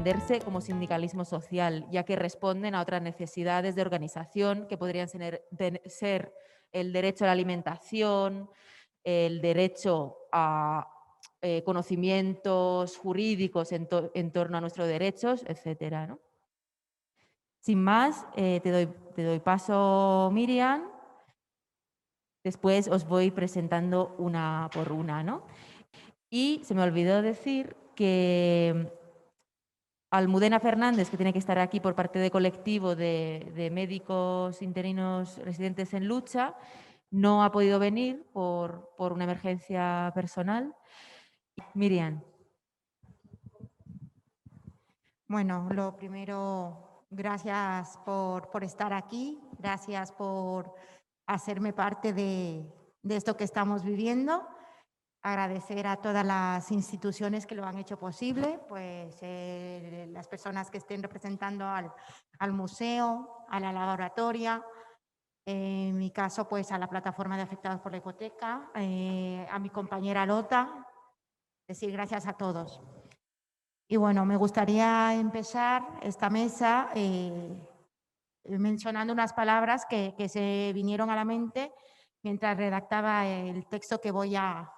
entenderse como sindicalismo social, ya que responden a otras necesidades de organización que podrían ser el derecho a la alimentación, el derecho a conocimientos jurídicos en torno a nuestros derechos, etcétera, ¿no? Sin más, te doy paso, Miriam. Después os voy presentando una por una, ¿no? Y se me olvidó decir que Almudena Fernández, que tiene que estar aquí por parte del colectivo de médicos interinos residentes en lucha, no ha podido venir por una emergencia personal. Miriam. Bueno, lo primero, gracias por estar aquí, gracias por hacerme parte de esto que estamos viviendo. Agradecer a todas las instituciones que lo han hecho posible, pues las personas que estén representando al museo, a la laboratoria, en mi caso, pues a la plataforma de afectados por la hipoteca, a mi compañera Lota, decir gracias a todos. Y bueno, me gustaría empezar esta mesa mencionando unas palabras que se vinieron a la mente mientras redactaba el texto que voy a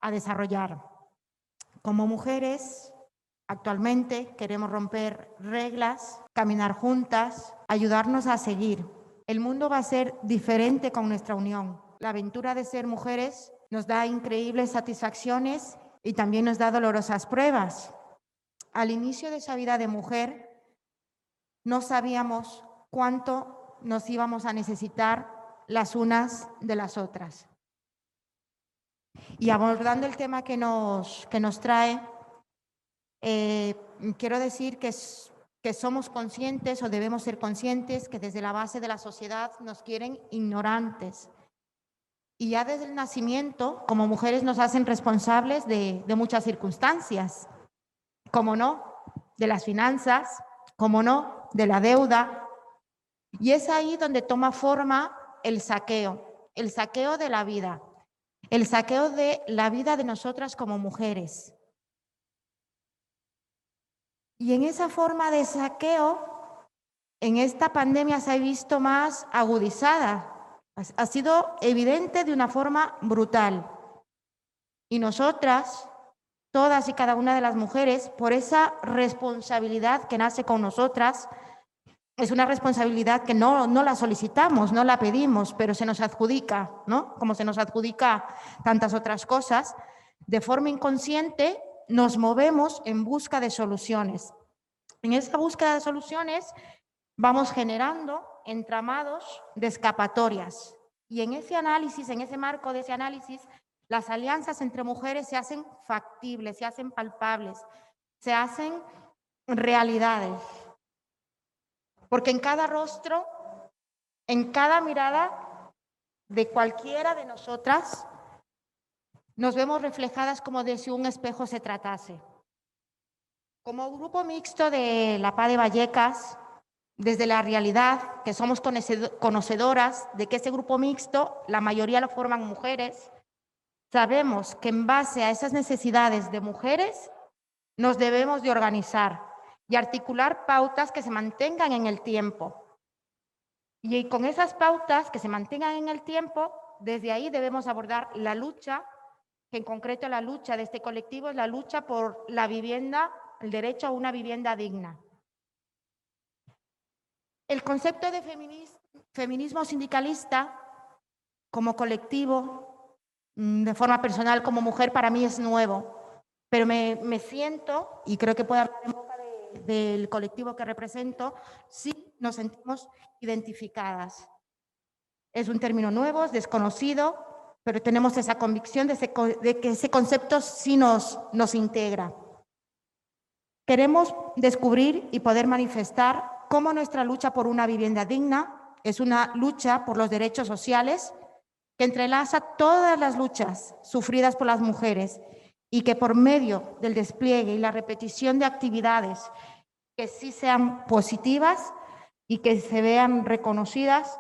desarrollar. Como mujeres, actualmente queremos romper reglas, caminar juntas, ayudarnos a seguir. El mundo va a ser diferente con nuestra unión. La aventura de ser mujeres nos da increíbles satisfacciones y también nos da dolorosas pruebas. Al inicio de esa vida de mujer, no sabíamos cuánto nos íbamos a necesitar las unas de las otras. Y abordando el tema que nos trae, quiero decir que somos conscientes o debemos ser conscientes que desde la base de la sociedad nos quieren ignorantes. Y ya desde el nacimiento, como mujeres, nos hacen responsables de muchas circunstancias. Como no, de las finanzas, como no, de la deuda. Y es ahí donde toma forma el saqueo de la vida, el saqueo de la vida de nosotras como mujeres. Y en esa forma de saqueo, en esta pandemia se ha visto más agudizada, ha sido evidente de una forma brutal. Y nosotras, todas y cada una de las mujeres, por esa responsabilidad que nace con nosotras, es una responsabilidad que no la solicitamos, no la pedimos, pero se nos adjudica, ¿no? Como se nos adjudica tantas otras cosas, de forma inconsciente nos movemos en busca de soluciones. En esa búsqueda de soluciones vamos generando entramados de escapatorias. Y en ese análisis, en ese marco de ese análisis, las alianzas entre mujeres se hacen factibles, se hacen palpables, se hacen realidades. Porque en cada rostro, en cada mirada de cualquiera de nosotras, nos vemos reflejadas como de si un espejo se tratase. Como grupo mixto de la PA de Vallecas, desde la realidad, que somos conocedoras de que ese grupo mixto, la mayoría lo forman mujeres, sabemos que en base a esas necesidades de mujeres nos debemos de organizar y articular pautas que se mantengan en el tiempo. Y con esas pautas que se mantengan en el tiempo, desde ahí debemos abordar la lucha, que en concreto la lucha de este colectivo es la lucha por la vivienda, el derecho a una vivienda digna. El concepto de feminismo sindicalista como colectivo, de forma personal como mujer, para mí es nuevo, pero me siento, y creo que puedo hablar en boca del colectivo que represento, sí nos sentimos identificadas. Es un término nuevo, es desconocido, pero tenemos esa convicción de que ese concepto sí nos integra. Queremos descubrir y poder manifestar cómo nuestra lucha por una vivienda digna es una lucha por los derechos sociales que entrelaza todas las luchas sufridas por las mujeres y que por medio del despliegue y la repetición de actividades que sí sean positivas y que se vean reconocidas,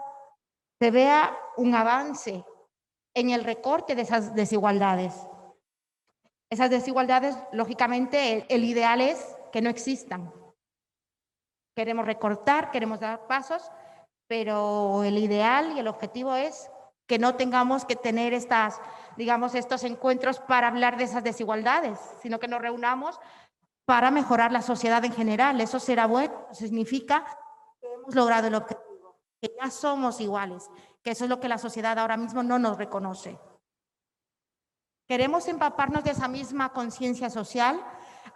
se vea un avance en el recorte de esas desigualdades. Esas desigualdades, lógicamente, el ideal es que no existan. Queremos recortar, queremos dar pasos, pero el ideal y el objetivo es que no tengamos que tener estos encuentros para hablar de esas desigualdades, sino que nos reunamos para mejorar la sociedad en general. Eso será bueno, significa que hemos logrado el objetivo, que ya somos iguales, que eso es lo que la sociedad ahora mismo no nos reconoce. Queremos empaparnos de esa misma conciencia social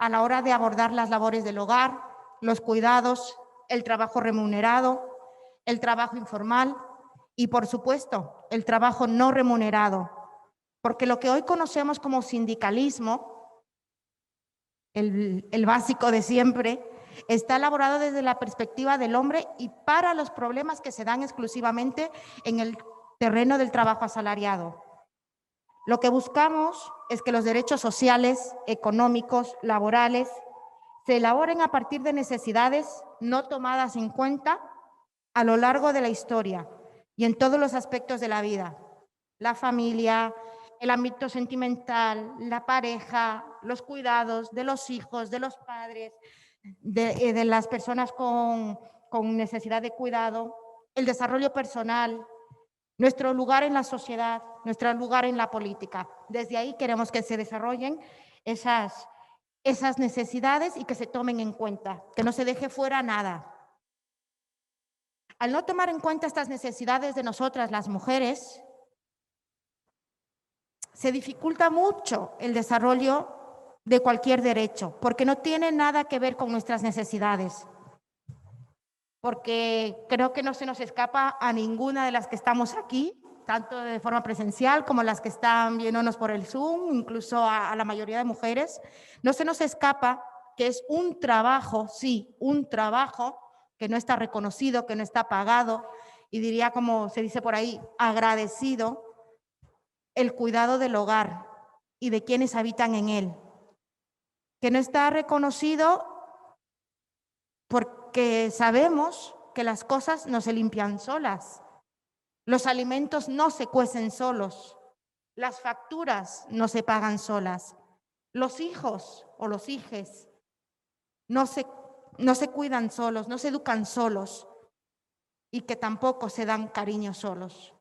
a la hora de abordar las labores del hogar, los cuidados, el trabajo remunerado, el trabajo informal y, por supuesto, el trabajo no remunerado. Porque lo que hoy conocemos como sindicalismo, el básico de siempre, está elaborado desde la perspectiva del hombre y para los problemas que se dan exclusivamente en el terreno del trabajo asalariado. Lo que buscamos es que los derechos sociales, económicos, laborales, se elaboren a partir de necesidades no tomadas en cuenta a lo largo de la historia y en todos los aspectos de la vida. La familia, el ámbito sentimental, la pareja, los cuidados de los hijos, de los padres, de las personas con necesidad de cuidado, el desarrollo personal, nuestro lugar en la sociedad, nuestro lugar en la política. Desde ahí queremos que se desarrollen esas necesidades y que se tomen en cuenta, que no se deje fuera nada. Al no tomar en cuenta estas necesidades de nosotras, las mujeres, se dificulta mucho el desarrollo de cualquier derecho, porque no tiene nada que ver con nuestras necesidades. Porque creo que no se nos escapa a ninguna de las que estamos aquí, tanto de forma presencial como las que están viéndonos por el Zoom, incluso a la mayoría de mujeres. No se nos escapa que es un trabajo, sí, un trabajo que no está reconocido, que no está pagado, y diría, como se dice por ahí, agradecido, el cuidado del hogar y de quienes habitan en él. Que no está reconocido porque sabemos que las cosas no se limpian solas, los alimentos no se cuecen solos, las facturas no se pagan solas, los hijos o los hijes no se cuidan solos, no se educan solos y que tampoco se dan cariño solos.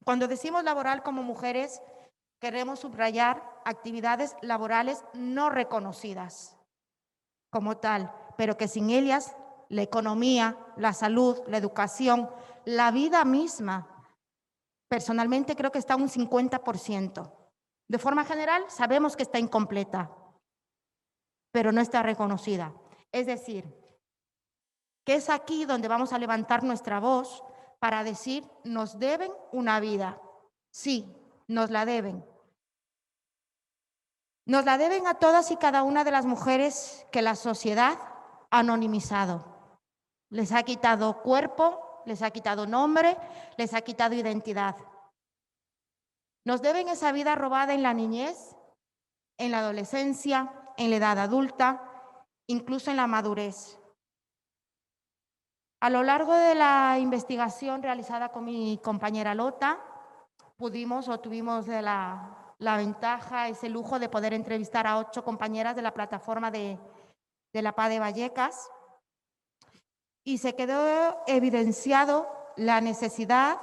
Cuando decimos laboral como mujeres, queremos subrayar actividades laborales no reconocidas como tal, pero que sin ellas la economía, la salud, la educación, la vida misma, personalmente creo que está un 50%. De forma general, sabemos que está incompleta, pero no está reconocida. Es decir, que es aquí donde vamos a levantar nuestra voz para decir, nos deben una vida. Sí, nos la deben. Nos la deben a todas y cada una de las mujeres que la sociedad ha anonimizado. Les ha quitado cuerpo, les ha quitado nombre, les ha quitado identidad. Nos deben esa vida robada en la niñez, en la adolescencia, en la edad adulta, incluso en la madurez. A lo largo de la investigación realizada con mi compañera Lota, tuvimos la ventaja, ese lujo de poder entrevistar a 8 compañeras de la plataforma de la PA de Vallecas, y se quedó evidenciado la necesidad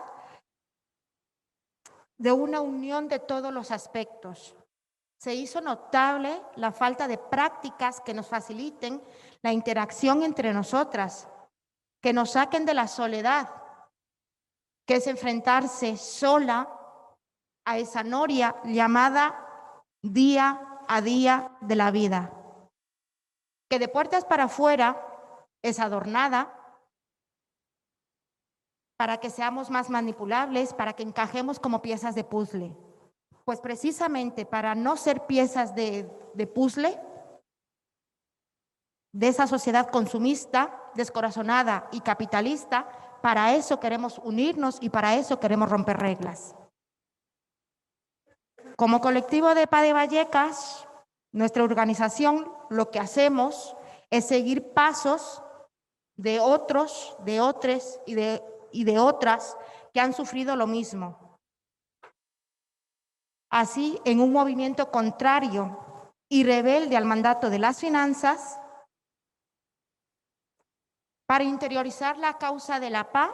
de una unión de todos los aspectos. Se hizo notable la falta de prácticas que nos faciliten la interacción entre nosotras, que nos saquen de la soledad, que es enfrentarse sola a esa noria llamada día a día de la vida, que de puertas para afuera es adornada para que seamos más manipulables, para que encajemos como piezas de puzzle. Pues precisamente para no ser piezas de puzzle de esa sociedad consumista, descorazonada y capitalista, para eso queremos unirnos y para eso queremos romper reglas. Como colectivo de PA de Vallecas, nuestra organización lo que hacemos es seguir pasos de otros, de otras y de otras que han sufrido lo mismo. Así, en un movimiento contrario y rebelde al mandato de las finanzas, para interiorizar la causa de la paz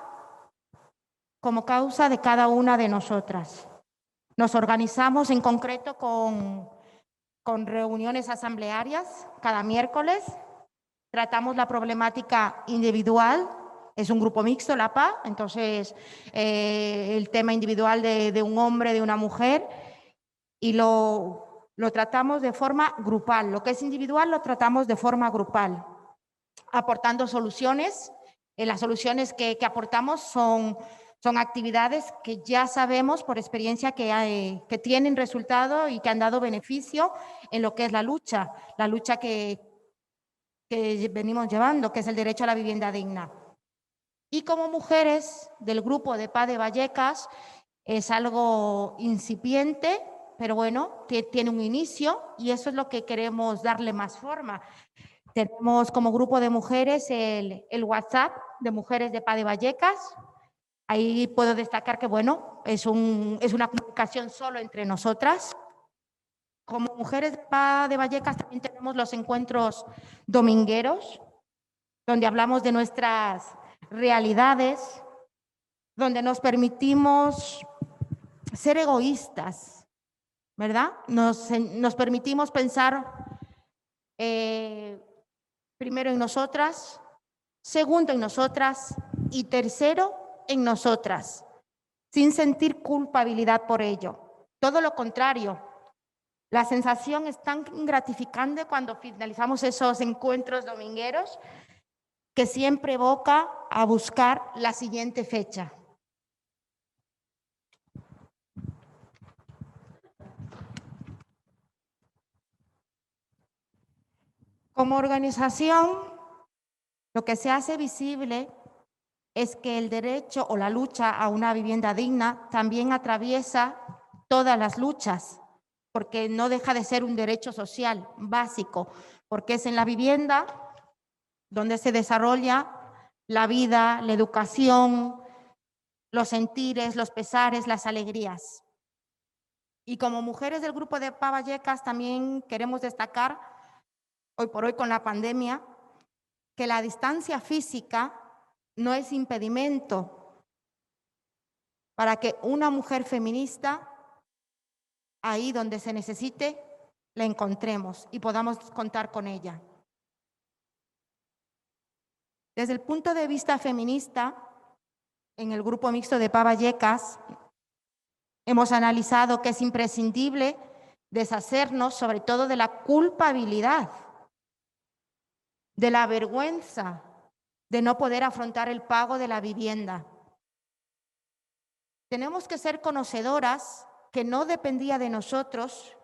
como causa de cada una de nosotras. Nos organizamos en concreto con reuniones asamblearias cada miércoles. Tratamos la problemática individual. Es un grupo mixto, la PA, entonces el tema individual de un hombre, de una mujer, y lo tratamos de forma grupal. Lo que es individual lo tratamos de forma grupal, aportando soluciones. Las soluciones que aportamos son actividades que ya sabemos por experiencia que tienen resultado y que han dado beneficio en lo que es la lucha que venimos llevando, que es el derecho a la vivienda digna. Y como mujeres del grupo de PA de Vallecas, es algo incipiente, pero bueno, tiene un inicio y eso es lo que queremos darle más forma. Tenemos como grupo de mujeres el WhatsApp de mujeres de PA de Vallecas. Ahí puedo destacar que, bueno, es una comunicación solo entre nosotras. Como mujeres de PA de Vallecas también tenemos los encuentros domingueros, donde hablamos de nuestras realidades, donde nos permitimos ser egoístas, ¿verdad? Nos permitimos pensar primero en nosotras, segundo en nosotras y tercero en nosotras, sin sentir culpabilidad por ello. Todo lo contrario, la sensación es tan gratificante cuando finalizamos esos encuentros domingueros que siempre evoca a buscar la siguiente fecha. Como organización, lo que se hace visible es que el derecho o la lucha a una vivienda digna también atraviesa todas las luchas, porque no deja de ser un derecho social básico, porque es en la vivienda donde se desarrolla la vida, la educación, los sentires, los pesares, las alegrías. Y como mujeres del grupo de PA Vallecas también queremos destacar, hoy por hoy con la pandemia, que la distancia física no es impedimento para que una mujer feminista, ahí donde se necesite, la encontremos y podamos contar con ella. Desde el punto de vista feminista, en el grupo mixto de PA Vallecas, hemos analizado que es imprescindible deshacernos sobre todo de la culpabilidad, de la vergüenza de no poder afrontar el pago de la vivienda. Tenemos que ser conocedoras que no dependía de nosotros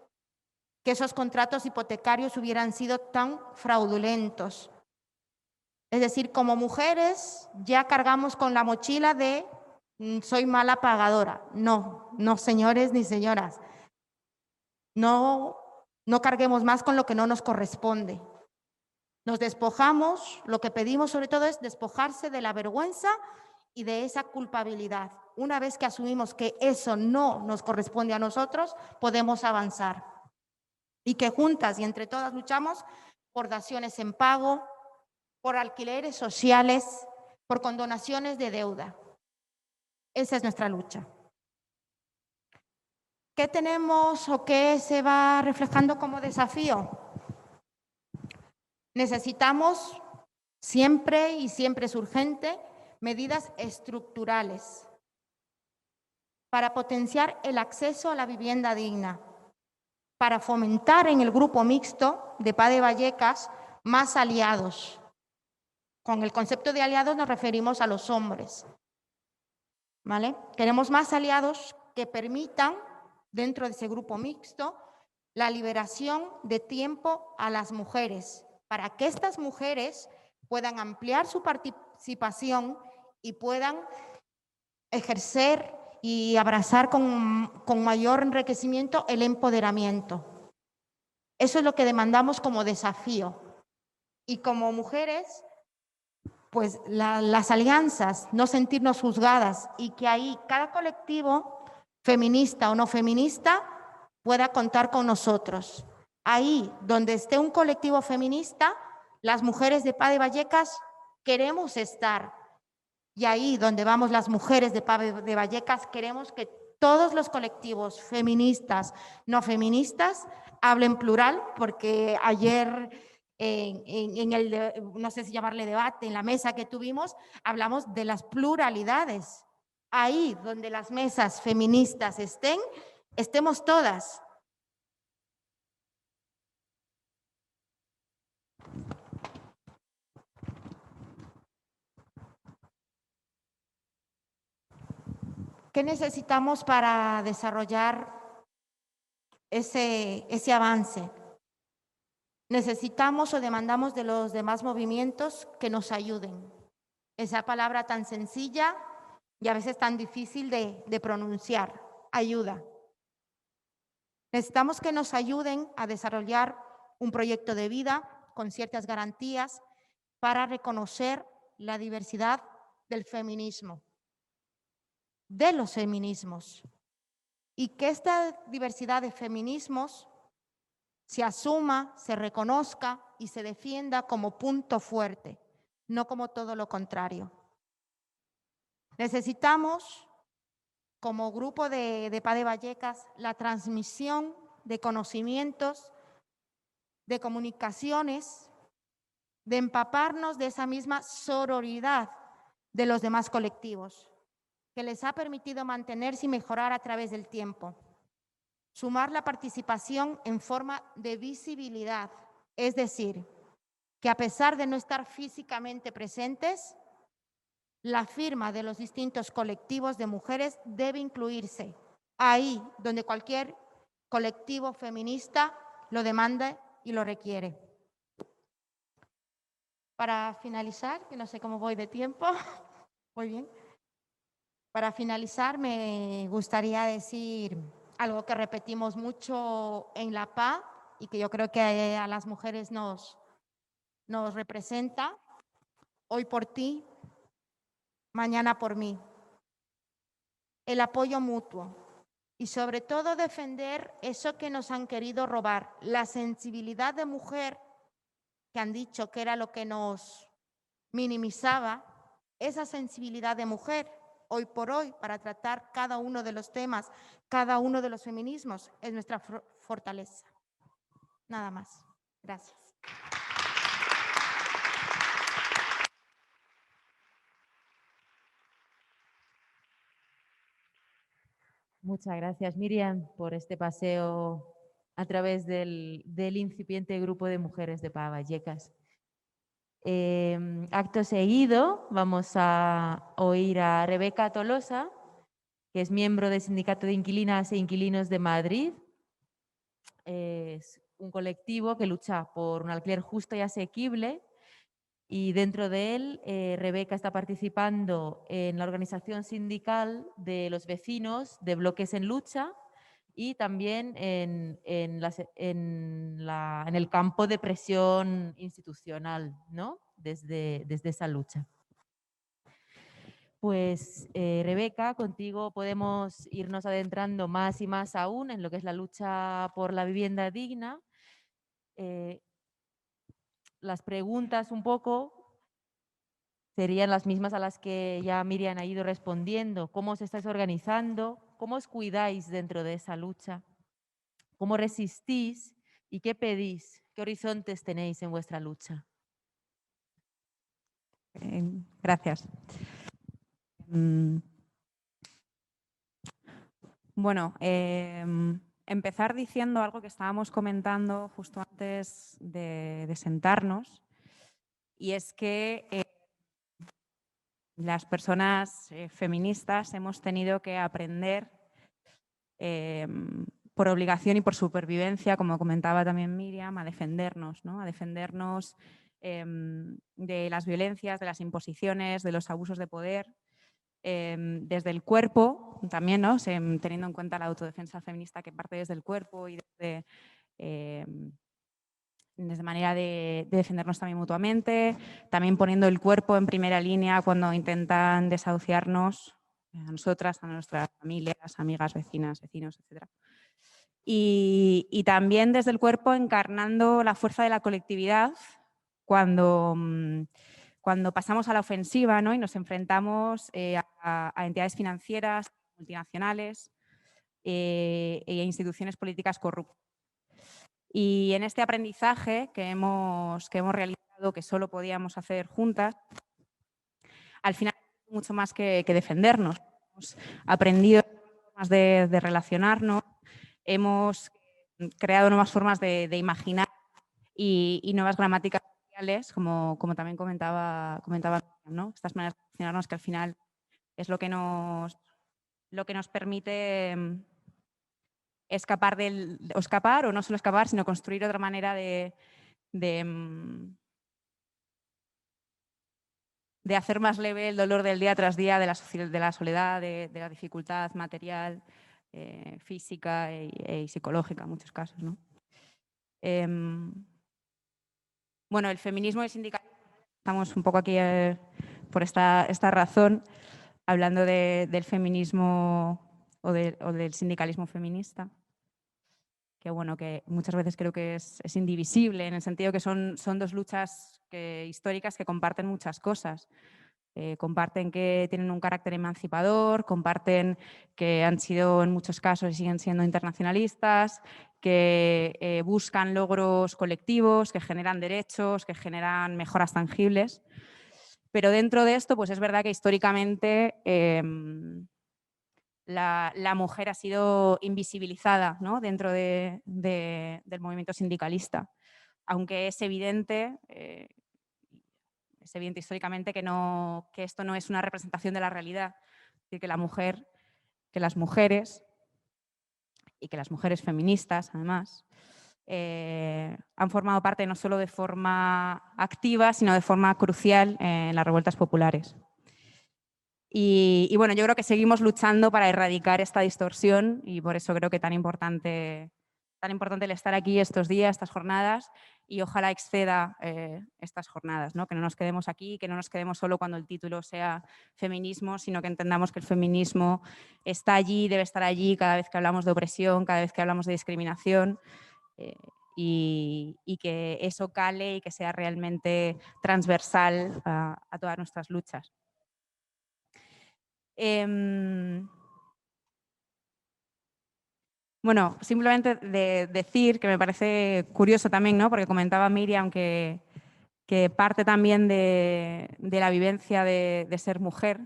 que esos contratos hipotecarios hubieran sido tan fraudulentos. Es decir, como mujeres ya cargamos con la mochila de soy mala pagadora. No, no señores ni señoras. No carguemos más con lo que no nos corresponde. Nos despojamos, lo que pedimos sobre todo es despojarse de la vergüenza y de esa culpabilidad. Una vez que asumimos que eso no nos corresponde a nosotros, podemos avanzar. Y que juntas y entre todas luchamos por daciones en pago, por alquileres sociales, por condonaciones de deuda. Esa es nuestra lucha. ¿Qué tenemos o qué se va reflejando como desafío? Necesitamos siempre, y siempre es urgente, medidas estructurales para potenciar el acceso a la vivienda digna, para fomentar en el grupo mixto de PA de Vallecas más aliados. Con el concepto de aliados nos referimos a los hombres, ¿vale? Queremos más aliados que permitan, dentro de ese grupo mixto, la liberación de tiempo a las mujeres, para que estas mujeres puedan ampliar su participación y puedan ejercer y abrazar con mayor enriquecimiento el empoderamiento. Eso es lo que demandamos como desafío. Y como mujeres, pues las alianzas, no sentirnos juzgadas y que ahí cada colectivo, feminista o no feminista, pueda contar con nosotros. Ahí donde esté un colectivo feminista, las mujeres de PA de Vallecas queremos estar. Y ahí donde vamos las mujeres de PA de Vallecas, queremos que todos los colectivos feministas, no feministas, hablen plural, porque ayer en el, no sé si llamarle debate, en la mesa que tuvimos, hablamos de las pluralidades. Ahí donde las mesas feministas estén, estemos todas. ¿Qué necesitamos para desarrollar ese avance? Necesitamos o demandamos de los demás movimientos que nos ayuden. Esa palabra tan sencilla y a veces tan difícil de pronunciar, ayuda. Necesitamos que nos ayuden a desarrollar un proyecto de vida con ciertas garantías para reconocer la diversidad del feminismo, de los feminismos, y que esta diversidad de feminismos se asuma, se reconozca y se defienda como punto fuerte, no como todo lo contrario. Necesitamos, como grupo de PA de Vallecas, la transmisión de conocimientos, de comunicaciones, de empaparnos de esa misma sororidad de los demás colectivos, que les ha permitido mantenerse y mejorar a través del tiempo. Sumar la participación en forma de visibilidad, es decir, que a pesar de no estar físicamente presentes, la firma de los distintos colectivos de mujeres debe incluirse ahí donde cualquier colectivo feminista lo demanda y lo requiere. Para finalizar, que no sé cómo voy de tiempo, muy bien. Para finalizar, me gustaría decir algo que repetimos mucho en la PA y que yo creo que a las mujeres nos representa. Hoy por ti, mañana por mí. El apoyo mutuo y sobre todo defender eso que nos han querido robar, la sensibilidad de mujer que han dicho que era lo que nos minimizaba, esa sensibilidad de mujer. Hoy por hoy, para tratar cada uno de los temas, cada uno de los feminismos, es nuestra fortaleza. Nada más. Gracias. Muchas gracias, Miriam, por este paseo a través del incipiente grupo de mujeres de PA Vallecas. Acto seguido, vamos a oír a Rebeca Tolosa, que es miembro del Sindicato de Inquilinas e Inquilinos de Madrid. Es un colectivo que lucha por un alquiler justo y asequible, y dentro de él, Rebeca está participando en la organización sindical de los vecinos de Bloques en Lucha y también en el campo de presión institucional, ¿no? Desde esa lucha. Pues, Rebeca, contigo podemos irnos adentrando más y más aún en lo que es la lucha por la vivienda digna. Las preguntas un poco serían las mismas a las que ya Miriam ha ido respondiendo. ¿Cómo os estáis organizando? ¿Cómo os cuidáis dentro de esa lucha? ¿Cómo resistís? ¿Y qué pedís? ¿Qué horizontes tenéis en vuestra lucha? Gracias. Bueno, empezar diciendo algo que estábamos comentando justo antes de sentarnos, y es que las personas feministas hemos tenido que aprender por obligación y por supervivencia, como comentaba también Miriam, a defendernos, ¿no? A defendernos de las violencias, de las imposiciones, de los abusos de poder, desde el cuerpo también, ¿no? Teniendo en cuenta la autodefensa feminista que parte desde el cuerpo y desde manera de defendernos también mutuamente, también poniendo el cuerpo en primera línea cuando intentan desahuciarnos a nosotras, a nuestras familias, amigas, vecinas, vecinos, etc. y también desde el cuerpo encarnando la fuerza de la colectividad cuando pasamos a la ofensiva, ¿no? Y nos enfrentamos a entidades financieras, multinacionales e instituciones políticas corruptas. Y en este aprendizaje que hemos realizado, que solo podíamos hacer juntas, al final mucho más que defendernos. Hemos aprendido formas de relacionarnos, hemos creado nuevas formas de imaginar y nuevas gramáticas sociales, como también comentaba, ¿no? Estas maneras de relacionarnos que al final es lo que nos permite escapar o no solo escapar, sino construir otra manera de hacer más leve el dolor del día tras día de la soledad, de la dificultad material, física y psicológica en muchos casos, ¿no? Bueno, el feminismo y el sindicalismo, estamos un poco aquí por esta razón, hablando del feminismo o del sindicalismo feminista, que bueno, que muchas veces creo que es indivisible, en el sentido que son dos luchas históricas que comparten muchas cosas. Comparten que tienen un carácter emancipador, comparten que han sido en muchos casos y siguen siendo internacionalistas, que buscan logros colectivos, que generan derechos, que generan mejoras tangibles. Pero dentro de esto, pues es verdad que históricamente la mujer ha sido invisibilizada, ¿no? Dentro del movimiento sindicalista, aunque es evidente históricamente que esto no es una representación de la realidad. Es decir, que las mujeres y que las mujeres feministas, además, han formado parte no solo de forma activa, sino de forma crucial en las revueltas populares. Y bueno, yo creo que seguimos luchando para erradicar esta distorsión y por eso creo que tan importante el estar aquí estos días, estas jornadas, y ojalá exceda estas jornadas, ¿no? Que no nos quedemos aquí, que no nos quedemos solo cuando el título sea feminismo, sino que entendamos que el feminismo está allí, debe estar allí cada vez que hablamos de opresión, cada vez que hablamos de discriminación, y que eso cale y que sea realmente transversal a todas nuestras luchas. Bueno, simplemente decir que me parece curioso también, ¿no? Porque comentaba Miriam que parte también de la vivencia de ser mujer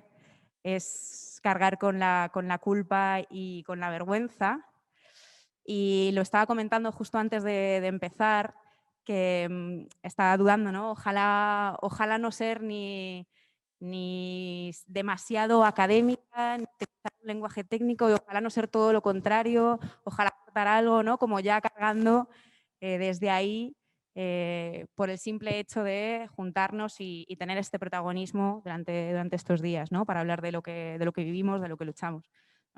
es cargar con la culpa y con la vergüenza. Y lo estaba comentando justo antes de empezar, que estaba dudando, ¿no? Ojalá no ser ni demasiado académica, ni utilizar un lenguaje técnico, y ojalá no ser todo lo contrario, ojalá aportar algo, ¿no? Como ya cargando desde ahí por el simple hecho de juntarnos y tener este protagonismo durante estos días, ¿no? Para hablar de lo que vivimos, de lo que luchamos.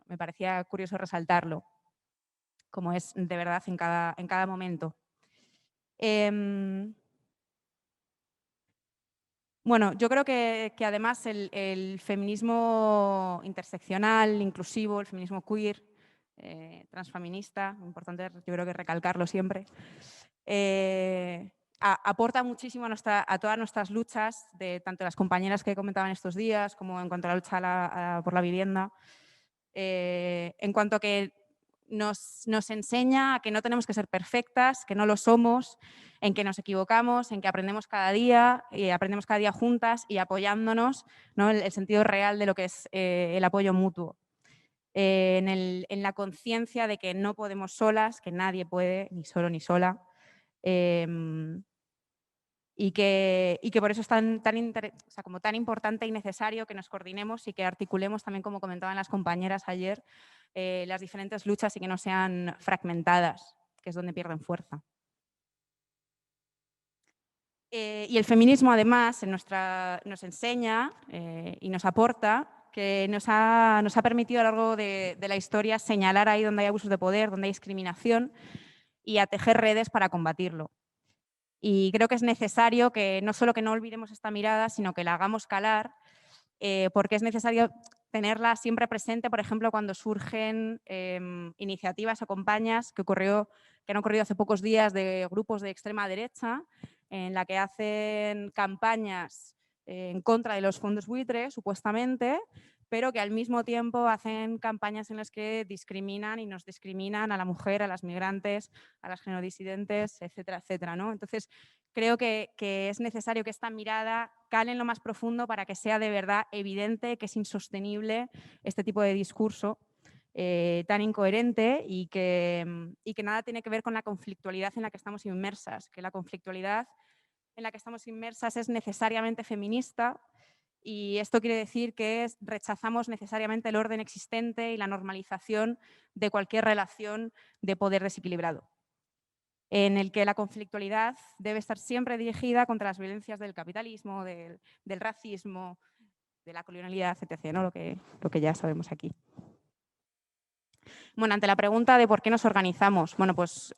Me parecía curioso resaltarlo, como es de verdad en cada momento. Bueno, yo creo que además el feminismo interseccional, inclusivo, el feminismo queer, transfeminista, importante yo creo que recalcarlo siempre, aporta muchísimo a todas nuestras luchas, de tanto las compañeras que comentaban estos días como en cuanto a la lucha por la vivienda, en cuanto a que nos enseña a que no tenemos que ser perfectas, que no lo somos, en que nos equivocamos, en que aprendemos cada día juntas y apoyándonos, ¿no? El sentido real de lo que es el apoyo mutuo. En la conciencia de que no podemos solas, que nadie puede, ni solo ni sola, y que por eso es como tan importante y necesario que nos coordinemos y que articulemos también, como comentaban las compañeras ayer, las diferentes luchas y que no sean fragmentadas, que es donde pierden fuerza. Y el feminismo, además, nos enseña y nos aporta que nos ha permitido a lo largo de la historia señalar ahí donde hay abusos de poder, donde hay discriminación y a tejer redes para combatirlo. Y creo que es necesario que no solo que no olvidemos esta mirada, sino que la hagamos calar, porque es necesario tenerla siempre presente, por ejemplo, cuando surgen iniciativas o campañas que han ocurrido hace pocos días de grupos de extrema derecha, en la que hacen campañas en contra de los fondos buitre, supuestamente, pero que al mismo tiempo hacen campañas en las que discriminan y nos discriminan a la mujer, a las migrantes, a las genodisidentes, etcétera, etcétera, ¿no? Entonces, creo que es necesario que esta mirada cale en lo más profundo para que sea de verdad evidente que es insostenible este tipo de discurso tan incoherente y que nada tiene que ver con la conflictualidad en la que estamos inmersas, que la conflictualidad en la que estamos inmersas es necesariamente feminista. Y esto quiere decir que rechazamos necesariamente el orden existente y la normalización de cualquier relación de poder desequilibrado, en el que la conflictualidad debe estar siempre dirigida contra las violencias del capitalismo, del racismo, de la colonialidad, etc., ¿no? Lo que ya sabemos aquí. Bueno, ante la pregunta de por qué nos organizamos, bueno, pues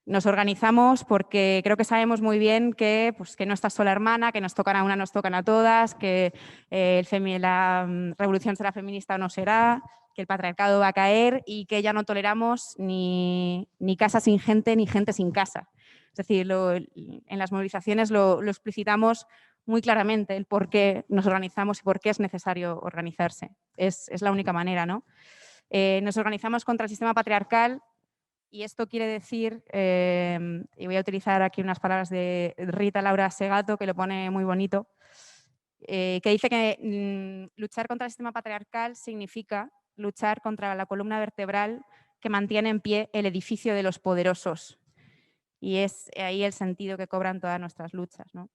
nos organizamos porque creo que sabemos muy bien que no estás sola, hermana, que nos tocan a una, nos tocan a todas, que la revolución será feminista o no será, que el patriarcado va a caer y que ya no toleramos ni casa sin gente ni gente sin casa. Es decir, en las movilizaciones lo explicitamos muy claramente, el por qué nos organizamos y por qué es necesario organizarse. Es la única manera, ¿no? Nos organizamos contra el sistema patriarcal. Y esto quiere decir, y voy a utilizar aquí unas palabras de Rita Laura Segato, que lo pone muy bonito, que dice que luchar contra el sistema patriarcal significa luchar contra la columna vertebral que mantiene en pie el edificio de los poderosos. Y es ahí el sentido que cobran todas nuestras luchas, ¿no?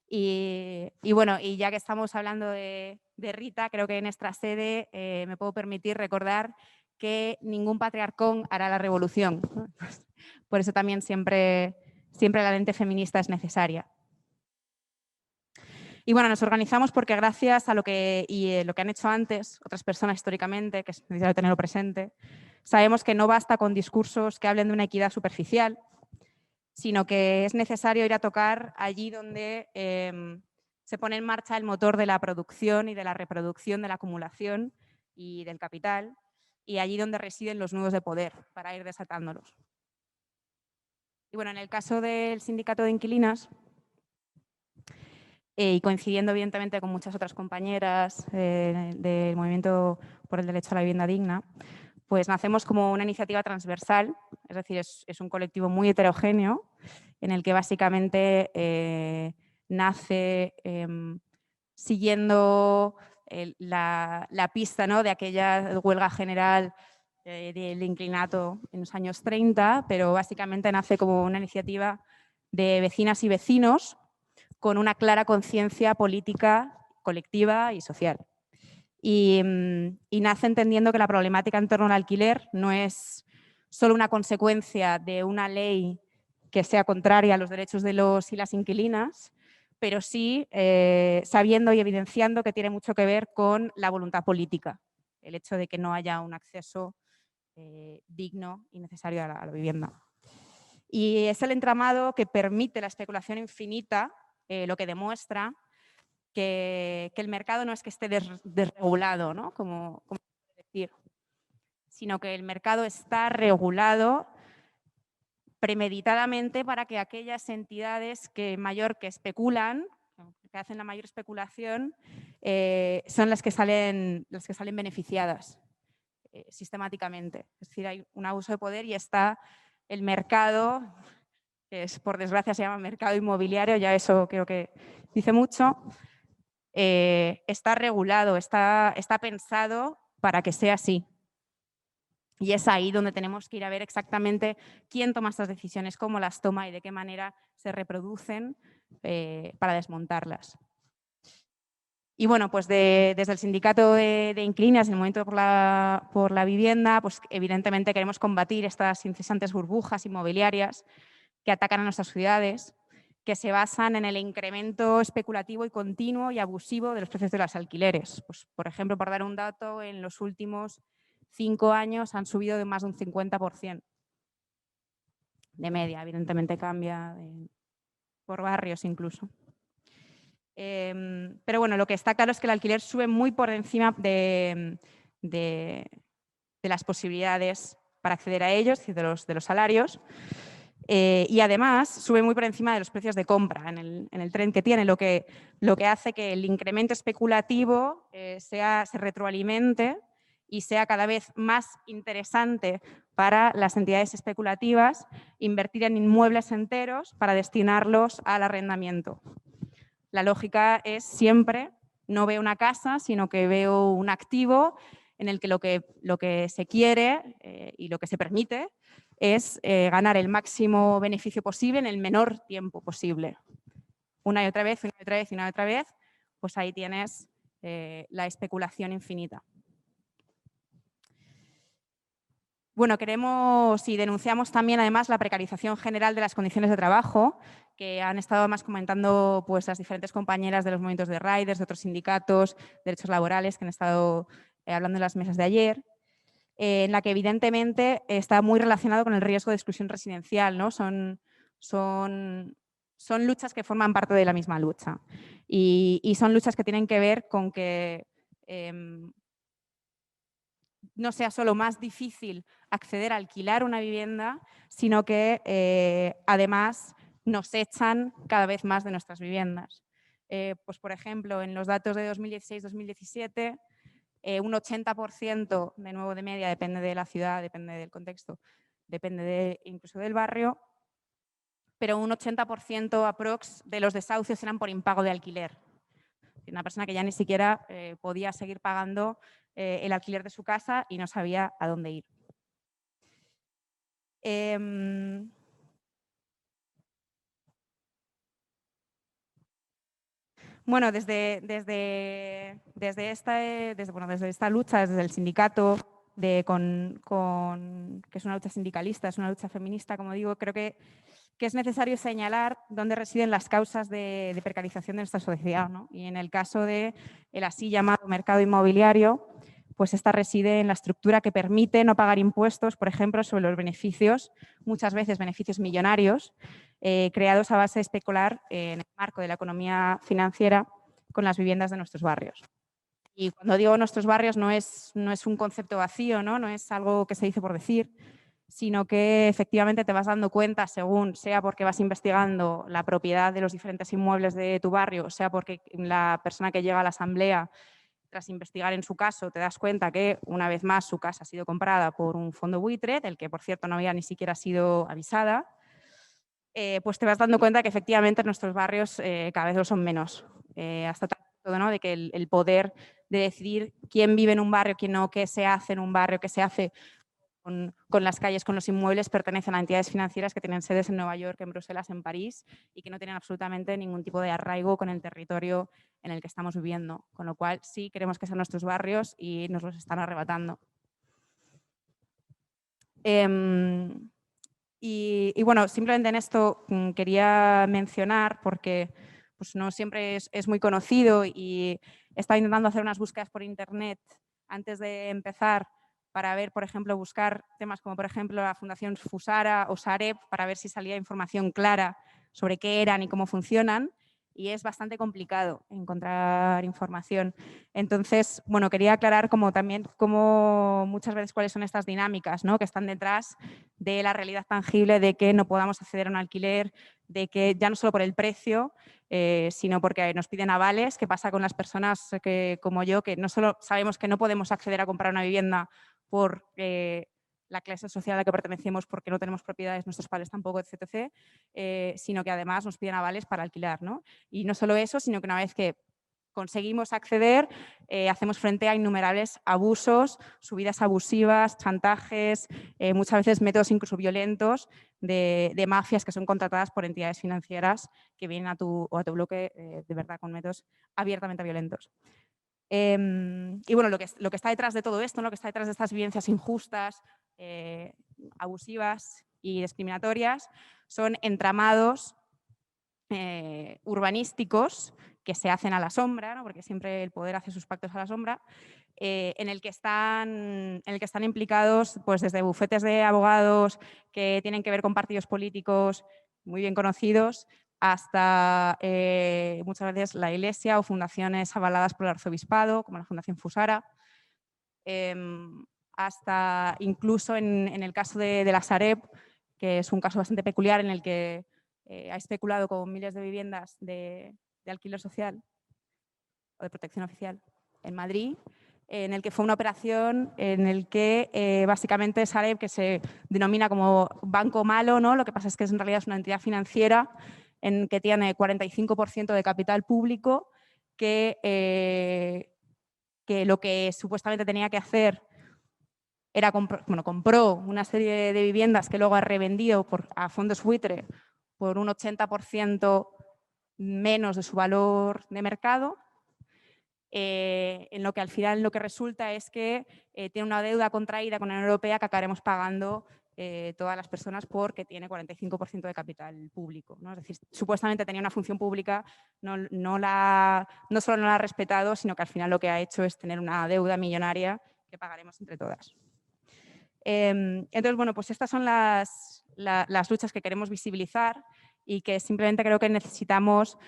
Y bueno, y ya que estamos hablando de Rita, creo que en esta sede me puedo permitir recordar que ningún patriarcón hará la revolución. Por eso también siempre la lente feminista es necesaria. Y bueno, nos organizamos porque gracias a lo que han hecho antes otras personas históricamente, que es necesario tenerlo presente, sabemos que no basta con discursos que hablen de una equidad superficial, sino que es necesario ir a tocar allí donde se pone en marcha el motor de la producción y de la reproducción, de la acumulación y del capital, y allí donde residen los nudos de poder, para ir desatándolos. Y bueno, en el caso del sindicato de inquilinas, y coincidiendo evidentemente con muchas otras compañeras del movimiento por el derecho a la vivienda digna, pues nacemos como una iniciativa transversal, es decir, es un colectivo muy heterogéneo, en el que básicamente nace siguiendo la pista, ¿no?, de aquella huelga general del inclinato en los años 30, pero básicamente nace como una iniciativa de vecinas y vecinos con una clara conciencia política, colectiva y social. Y nace entendiendo que la problemática en torno al alquiler no es solo una consecuencia de una ley que sea contraria a los derechos de los y las inquilinas, pero sí sabiendo y evidenciando que tiene mucho que ver con la voluntad política, el hecho de que no haya un acceso digno y necesario a la vivienda. Y es el entramado que permite la especulación infinita, lo que demuestra que el mercado no es que esté desregulado, ¿no?, como decir, sino que el mercado está regulado premeditadamente para que aquellas entidades que especulan, que hacen la mayor especulación, son las que salen beneficiadas sistemáticamente. Es decir, hay un abuso de poder y está el mercado, que por desgracia se llama mercado inmobiliario, ya eso creo que dice mucho, está regulado, está pensado para que sea así. Y es ahí donde tenemos que ir a ver exactamente quién toma estas decisiones, cómo las toma y de qué manera se reproducen para desmontarlas. Y bueno, pues desde el sindicato de inquilinas, en el Movimiento por la Vivienda, pues evidentemente queremos combatir estas incesantes burbujas inmobiliarias que atacan a nuestras ciudades, que se basan en el incremento especulativo y continuo y abusivo de los precios de los alquileres. Pues, por ejemplo, por dar un dato, en los últimos 5 años han subido de más de un 50%. De media, evidentemente cambia por barrios incluso. Pero bueno, lo que está claro es que el alquiler sube muy por encima de las posibilidades para acceder a ellos y de los salarios. Y además sube muy por encima de los precios de compra en el tren que tiene, lo que hace que el incremento especulativo se retroalimente y sea cada vez más interesante para las entidades especulativas invertir en inmuebles enteros para destinarlos al arrendamiento. La lógica es siempre, no veo una casa, sino que veo un activo en el que lo que se quiere y lo que se permite es ganar el máximo beneficio posible en el menor tiempo posible. Una y otra vez, una y otra vez, y una y otra vez, pues ahí tienes la especulación infinita. Bueno, queremos y denunciamos también además la precarización general de las condiciones de trabajo que han estado más comentando pues, las diferentes compañeras de los movimientos de riders, de otros sindicatos, derechos laborales que han estado hablando en las mesas de ayer, en la que evidentemente está muy relacionado con el riesgo de exclusión residencial, ¿no? Son luchas que forman parte de la misma lucha y son luchas que tienen que ver con que no sea solo más difícil acceder a alquilar una vivienda, sino que además nos echan cada vez más de nuestras viviendas. Pues por ejemplo, en los datos de 2016-2017, un 80% de nuevo de media, depende de la ciudad, depende del contexto, depende incluso del barrio, pero un 80% aprox de los desahucios eran por impago de alquiler. Una persona que ya ni siquiera podía seguir pagando el alquiler de su casa y no sabía a dónde ir. Bueno, desde esta lucha, desde el sindicato, que es una lucha sindicalista, es una lucha feminista, como digo, creo que es necesario señalar dónde residen las causas de precarización de nuestra sociedad, ¿no? Y en el caso del así llamado mercado inmobiliario, pues esta reside en la estructura que permite no pagar impuestos, por ejemplo, sobre los beneficios, muchas veces beneficios millonarios, creados a base de especular en el marco de la economía financiera con las viviendas de nuestros barrios. Y cuando digo nuestros barrios no es un concepto vacío, no es algo que se dice por decir, sino que efectivamente te vas dando cuenta según, sea porque vas investigando la propiedad de los diferentes inmuebles de tu barrio, sea porque la persona que llega a la asamblea, tras investigar en su caso, te das cuenta que una vez más su casa ha sido comprada por un fondo buitre, del que por cierto no había ni siquiera sido avisada, pues te vas dando cuenta que efectivamente nuestros barrios cada vez lo son menos. Hasta tal punto, ¿no?, de que el poder de decidir quién vive en un barrio, quién no, qué se hace en un barrio, qué se hace con las calles, con los inmuebles, pertenecen a entidades financieras que tienen sedes en Nueva York, en Bruselas, en París y que no tienen absolutamente ningún tipo de arraigo con el territorio en el que estamos viviendo. Con lo cual sí queremos que sean nuestros barrios y nos los están arrebatando. Y bueno, simplemente en esto quería mencionar, porque pues, no siempre es muy conocido y he estado intentando hacer unas búsquedas por internet antes de empezar para ver, por ejemplo, buscar temas como, por ejemplo, la Fundación Fusara o Sareb para ver si salía información clara sobre qué eran y cómo funcionan. Y es bastante complicado encontrar información. Entonces, bueno, quería aclarar también muchas veces cuáles son estas dinámicas, ¿no?, que están detrás de la realidad tangible de que no podamos acceder a un alquiler, de que ya no solo por el precio, sino porque nos piden avales. ¿Qué pasa con las personas como yo, que no solo sabemos que no podemos acceder a comprar una vivienda por la clase social a la que pertenecemos, porque no tenemos propiedades, nuestros padres tampoco, etc., sino que además nos piden avales para alquilar, ¿no? Y no solo eso, sino que una vez que conseguimos acceder, hacemos frente a innumerables abusos, subidas abusivas, chantajes, muchas veces métodos incluso violentos de mafias que son contratadas por entidades financieras que vienen a tu bloque de verdad con métodos abiertamente violentos. Y bueno, lo que está detrás de todo esto, lo que está detrás de estas vivencias injustas, abusivas y discriminatorias, son entramados urbanísticos que se hacen a la sombra, ¿no?, porque siempre el poder hace sus pactos a la sombra, en el que están implicados pues, desde bufetes de abogados que tienen que ver con partidos políticos muy bien conocidos, hasta muchas veces la Iglesia o fundaciones avaladas por el arzobispado, como la Fundación Fusara, hasta incluso en el caso de la Sareb, que es un caso bastante peculiar en el que ha especulado con miles de viviendas de alquiler social o de protección oficial en Madrid, en el que fue una operación en el que básicamente Sareb, que se denomina como banco malo, ¿no? Lo que pasa es que en realidad es una entidad financiera en que tiene 45% de capital público, que lo que supuestamente tenía que hacer era compró una serie de viviendas que luego ha revendido a fondos buitre por un 80% menos de su valor de mercado, en lo que al final lo que resulta es que tiene una deuda contraída con la Unión Europea que acabaremos pagando todas las personas porque tiene 45% de capital público, ¿no? Es decir, supuestamente tenía una función pública, no solo no la ha respetado, sino que al final lo que ha hecho es tener una deuda millonaria que pagaremos entre todas. Entonces, bueno, pues estas son las luchas que queremos visibilizar y que simplemente creo que necesitamos,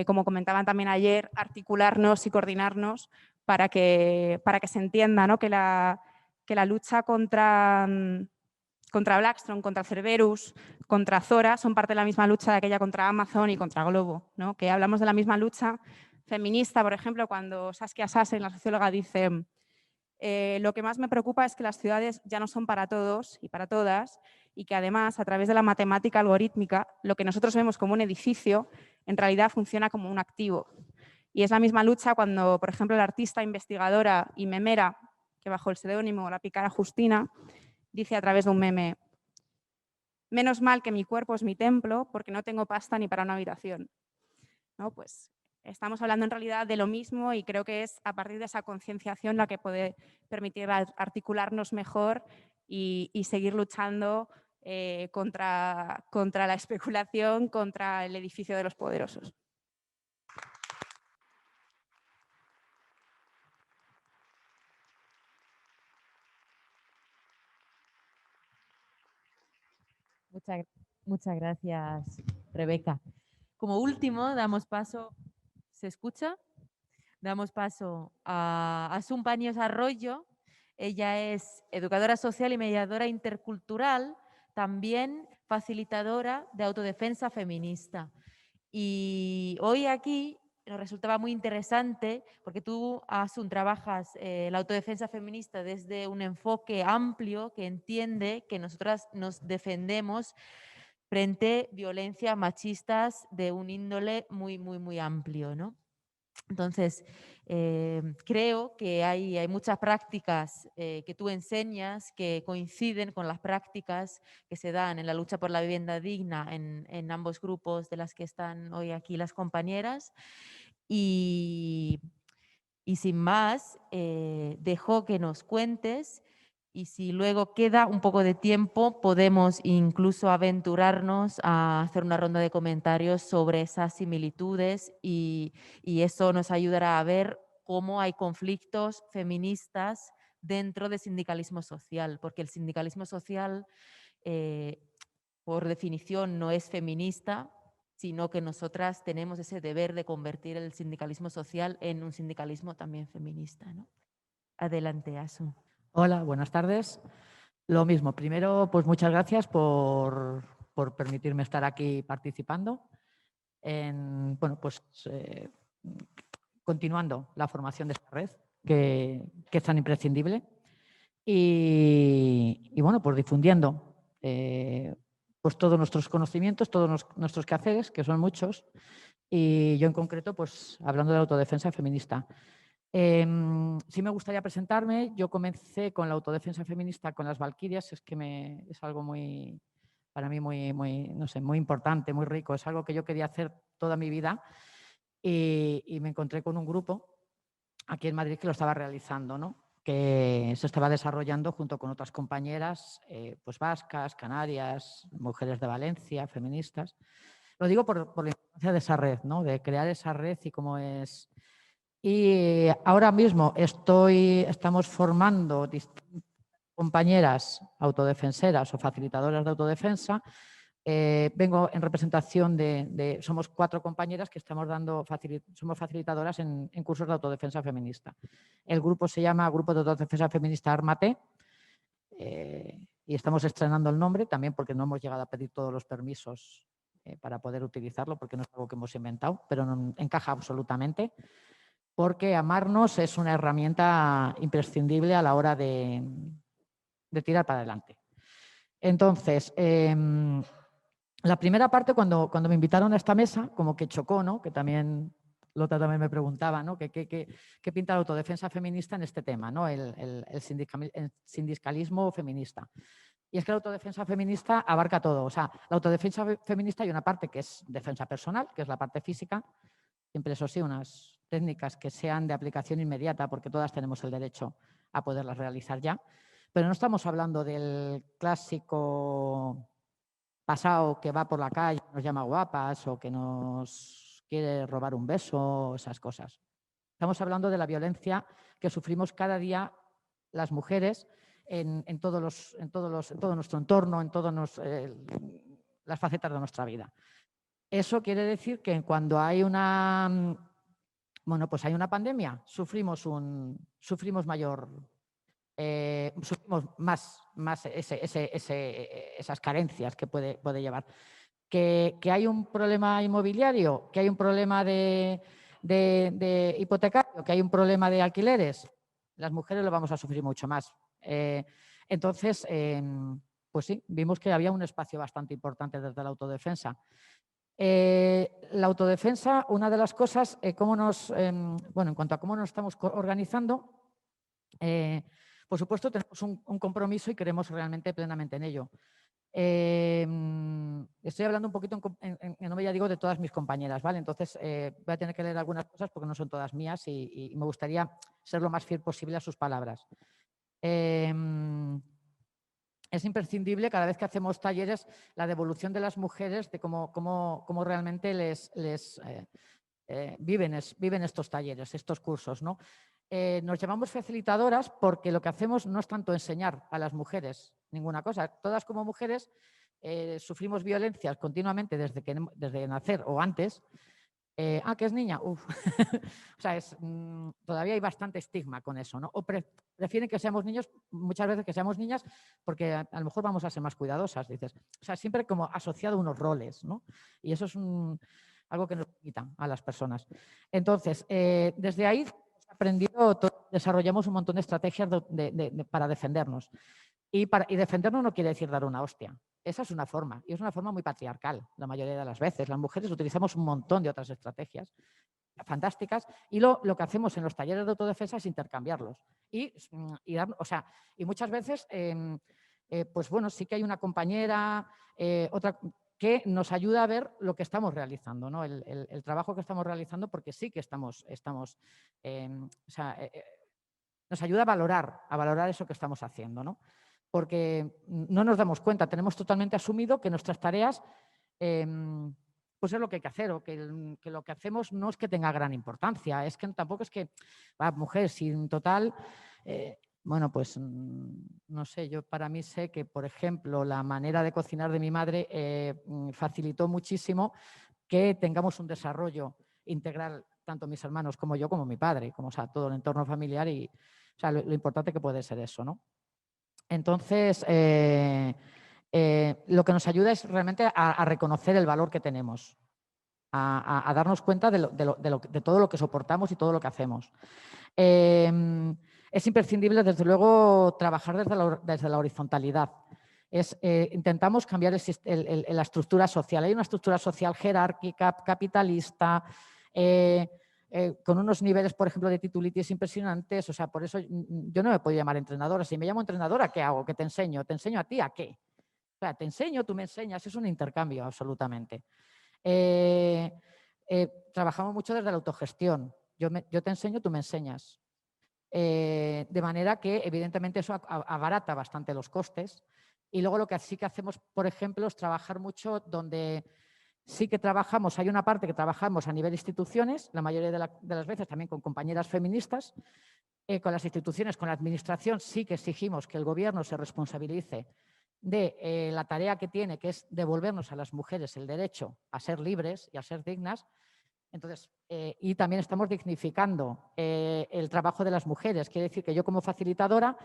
como comentaban también ayer, articularnos y coordinarnos para que se entienda, ¿no? que la lucha contra Blackstone, contra Cerberus, contra Zora, son parte de la misma lucha de aquella contra Amazon y contra Globo, ¿no? Que hablamos de la misma lucha feminista, por ejemplo, cuando Saskia Sassen, la socióloga, dice: lo que más me preocupa es que las ciudades ya no son para todos y para todas, y que además, a través de la matemática algorítmica, lo que nosotros vemos como un edificio, en realidad funciona como un activo. Y es la misma lucha cuando, por ejemplo, la artista, investigadora y memera, que bajo el seudónimo La Pícara Justina, dice a través de un meme: menos mal que mi cuerpo es mi templo porque no tengo pasta ni para una habitación, ¿no? Pues estamos hablando en realidad de lo mismo y creo que es a partir de esa concienciación la que puede permitir articularnos mejor y seguir luchando contra la especulación, contra el edificio de los poderosos. Muchas gracias, Rebeca. Como último, damos paso, ¿se escucha? Damos paso a Asun Paños Arroyo. Ella es educadora social y mediadora intercultural, también facilitadora de autodefensa feminista. Y hoy aquí nos resultaba muy interesante porque tú, Asun, trabajas la autodefensa feminista desde un enfoque amplio que entiende que nosotras nos defendemos frente a violencias machistas de un índole muy, muy, muy amplio, ¿no? Entonces, creo que hay muchas prácticas que tú enseñas que coinciden con las prácticas que se dan en la lucha por la vivienda digna en ambos grupos de las que están hoy aquí las compañeras. Y sin más, dejo que nos cuentes. Y si luego queda un poco de tiempo, podemos incluso aventurarnos a hacer una ronda de comentarios sobre esas similitudes y eso nos ayudará a ver cómo hay conflictos feministas dentro del sindicalismo social, porque el sindicalismo social, por definición, no es feminista, sino que nosotras tenemos ese deber de convertir el sindicalismo social en un sindicalismo también feminista, ¿no? Adelante, Asun. Hola, buenas tardes. Lo mismo, primero, pues muchas gracias por permitirme estar aquí participando bueno, pues continuando la formación de esta red, que es tan imprescindible, y bueno, pues difundiendo pues todos nuestros conocimientos, todos nuestros quehaceres, que son muchos, y yo en concreto, pues hablando de la autodefensa feminista. Sí me gustaría presentarme. Yo comencé con la autodefensa feminista con las Valquirias, es que es algo muy, para mí no sé, muy importante, muy rico, es algo que yo quería hacer toda mi vida y me encontré con un grupo aquí en Madrid que lo estaba realizando, ¿no? Que se estaba desarrollando junto con otras compañeras pues vascas, canarias, mujeres de Valencia, feministas. Lo digo por la importancia de esa red, ¿no? De crear esa red y cómo es. Y ahora mismo estamos formando compañeras autodefenseras o facilitadoras de autodefensa vengo en representación somos 4 compañeras que estamos somos facilitadoras en cursos de autodefensa feminista. El grupo se llama Grupo de Autodefensa Feminista Armate, y estamos estrenando el nombre también porque no hemos llegado a pedir todos los permisos para poder utilizarlo, porque no es algo que hemos inventado, pero no encaja absolutamente, porque amarnos es una herramienta imprescindible a la hora de tirar para adelante. Entonces, la primera parte, cuando me invitaron a esta mesa, como que chocó, ¿no? Que también Lota también me preguntaba, ¿no? ¿Qué pinta la autodefensa feminista en este tema, ¿no? El sindicalismo feminista. Y es que la autodefensa feminista abarca todo. O sea, la autodefensa feminista hay una parte que es defensa personal, que es la parte física. Siempre, eso sí, unas técnicas que sean de aplicación inmediata, porque todas tenemos el derecho a poderlas realizar ya. Pero no estamos hablando del clásico pasado que va por la calle, nos llama guapas o que nos quiere robar un beso, esas cosas. Estamos hablando de la violencia que sufrimos cada día las mujeres en todo nuestro entorno, en todas las facetas de nuestra vida. Eso quiere decir que cuando hay una pandemia, sufrimos más esas carencias que puede llevar. Que hay un problema inmobiliario, que hay un problema de hipotecario, que hay un problema de alquileres, las mujeres lo vamos a sufrir mucho más. Entonces, pues sí, vimos que había un espacio bastante importante desde la autodefensa. La autodefensa, una de las cosas, en cuanto a cómo nos estamos organizando, por supuesto tenemos un compromiso y creemos realmente plenamente en ello. Estoy hablando un poquito en nombre, ya digo, de todas mis compañeras, ¿vale? Entonces voy a tener que leer algunas cosas porque no son todas mías y me gustaría ser lo más fiel posible a sus palabras. Es imprescindible cada vez que hacemos talleres la devolución de las mujeres de cómo realmente viven estos talleres, estos cursos, ¿no? Nos llamamos facilitadoras porque lo que hacemos no es tanto enseñar a las mujeres ninguna cosa. Todas como mujeres sufrimos violencias continuamente desde nacer o antes. ¿Que es niña? Uf. O sea, todavía hay bastante estigma con eso, ¿no? O prefieren que seamos niños, muchas veces que seamos niñas, porque a lo mejor vamos a ser más cuidadosas, dices. O sea, siempre como asociado a unos roles, ¿no? Y eso es algo que nos quita a las personas. Entonces, desde ahí desarrollamos un montón de estrategias para defendernos. Y defendernos no quiere decir dar una hostia. Esa es una forma, y es una forma muy patriarcal la mayoría de las veces. Las mujeres utilizamos un montón de otras estrategias fantásticas y lo que hacemos en los talleres de autodefensa es intercambiarlos. Y muchas veces, pues bueno, sí que hay una compañera, otra que nos ayuda a ver lo que estamos realizando, ¿no? El trabajo que estamos realizando, porque sí que nos ayuda a valorar eso que estamos haciendo, ¿no? Porque no nos damos cuenta, tenemos totalmente asumido que nuestras tareas pues es lo que hay que hacer, o que lo que hacemos no es que tenga gran importancia, es que tampoco es que, mujer, sin total, bueno, pues no sé, yo para mí sé que, por ejemplo, la manera de cocinar de mi madre facilitó muchísimo que tengamos un desarrollo integral, tanto mis hermanos como yo, como mi padre, como todo el entorno familiar y lo importante que puede ser eso, ¿no? Entonces, lo que nos ayuda es realmente a reconocer el valor que tenemos, a darnos cuenta de todo lo que soportamos y todo lo que hacemos. Es imprescindible, desde luego, trabajar desde la horizontalidad. Intentamos cambiar la estructura social. Hay una estructura social jerárquica, capitalista, con unos niveles, por ejemplo, de titulitis impresionantes. O sea, por eso yo no me puedo llamar entrenadora. Si me llamo entrenadora, ¿qué hago? ¿Qué te enseño? ¿Te enseño a ti a qué? O sea, te enseño, tú me enseñas. Es un intercambio, absolutamente. Trabajamos mucho desde la autogestión. Yo te enseño, tú me enseñas. De manera que, evidentemente, eso abarata bastante los costes. Y luego lo que sí que hacemos, por ejemplo, es trabajar mucho donde sí que trabajamos, hay una parte que trabajamos a nivel instituciones, la mayoría de las veces también con compañeras feministas, con las instituciones, con la administración sí que exigimos que el gobierno se responsabilice de la tarea que tiene, que es devolvernos a las mujeres el derecho a ser libres y a ser dignas. Entonces, y también estamos dignificando el trabajo de las mujeres. Quiere decir que yo como facilitadora,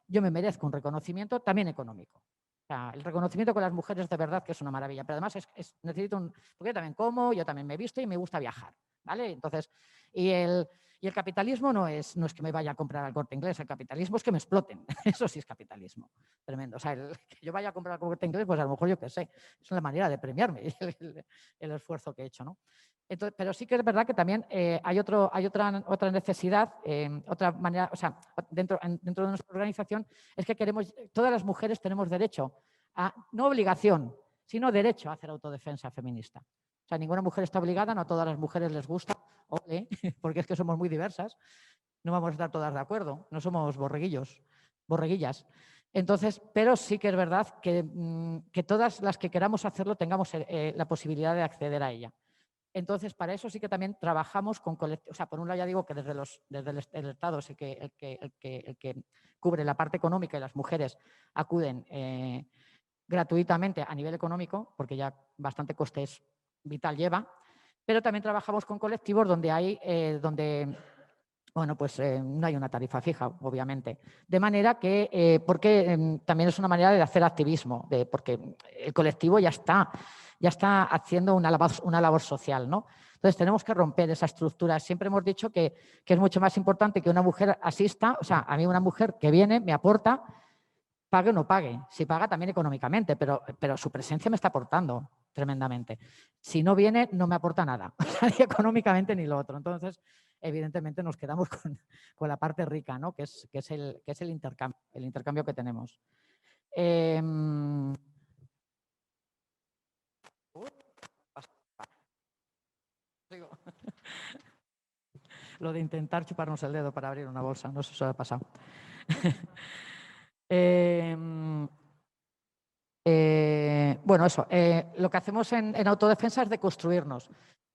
yo me merezco un reconocimiento también económico. O sea, el reconocimiento con las mujeres de verdad que es una maravilla, pero además necesito porque yo también como, yo también me visto y me gusta viajar, ¿vale? Entonces, y el capitalismo no es que me vaya a comprar al Corte Inglés, el capitalismo es que me exploten. Eso sí es capitalismo, tremendo. O sea, que yo vaya a comprar al Corte Inglés, pues a lo mejor yo qué sé, es una manera de premiarme el esfuerzo que he hecho, ¿no? Entonces, pero sí que es verdad que también hay otra necesidad, otra manera, o sea, dentro de nuestra organización, es que todas las mujeres tenemos derecho a, no obligación, sino derecho a hacer autodefensa feminista. O sea, ninguna mujer está obligada, no a todas las mujeres les gusta, porque es que somos muy diversas, no vamos a estar todas de acuerdo, no somos borreguillas. Entonces, pero sí que es verdad que todas las que queramos hacerlo tengamos la posibilidad de acceder a ella. Entonces, para eso sí que también trabajamos con colectivos. O sea, por un lado ya digo que desde el Estado es el que cubre la parte económica y las mujeres acuden gratuitamente a nivel económico, porque ya bastante coste vital lleva, pero también trabajamos con colectivos donde bueno, pues no hay una tarifa fija, obviamente. De manera que, porque también es una manera de hacer activismo, porque el colectivo ya está haciendo una labor social, ¿no? Entonces tenemos que romper esa estructura. Siempre hemos dicho que es mucho más importante que una mujer asista, o sea, a mí una mujer que viene, me aporta, pague o no pague. Si paga también económicamente, pero su presencia me está aportando tremendamente. Si no viene, no me aporta nada, ni económicamente ni lo otro. Entonces, evidentemente nos quedamos con la parte rica, ¿no? que es el intercambio que tenemos. Lo de intentar chuparnos el dedo para abrir una bolsa, no sé si os ha pasado. Bueno, eso, lo que hacemos en autodefensa es deconstruirnos.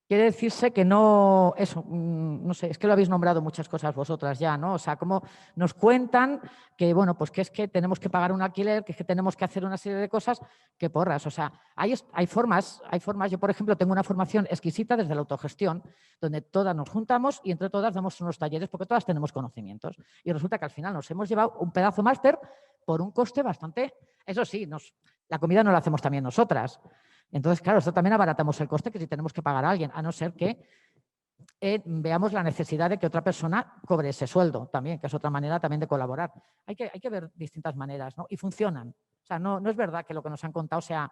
Quiere decirse que no, eso, no sé, es que lo habéis nombrado muchas cosas vosotras ya, ¿no? O sea, como nos cuentan que, bueno, pues que es que tenemos que pagar un alquiler, que es que tenemos que hacer una serie de cosas, que porras. O sea, hay formas. Yo, por ejemplo, tengo una formación exquisita desde la autogestión, donde todas nos juntamos y entre todas damos unos talleres porque todas tenemos conocimientos. Y resulta que al final nos hemos llevado un pedazo máster por un coste bastante, eso sí, la comida no la hacemos también nosotras. Entonces, claro, esto también abaratamos el coste que si tenemos que pagar a alguien, a no ser que veamos la necesidad de que otra persona cobre ese sueldo también, que es otra manera también de colaborar. Hay que ver distintas maneras, ¿no? Y funcionan. O sea, no es verdad que lo que nos han contado sea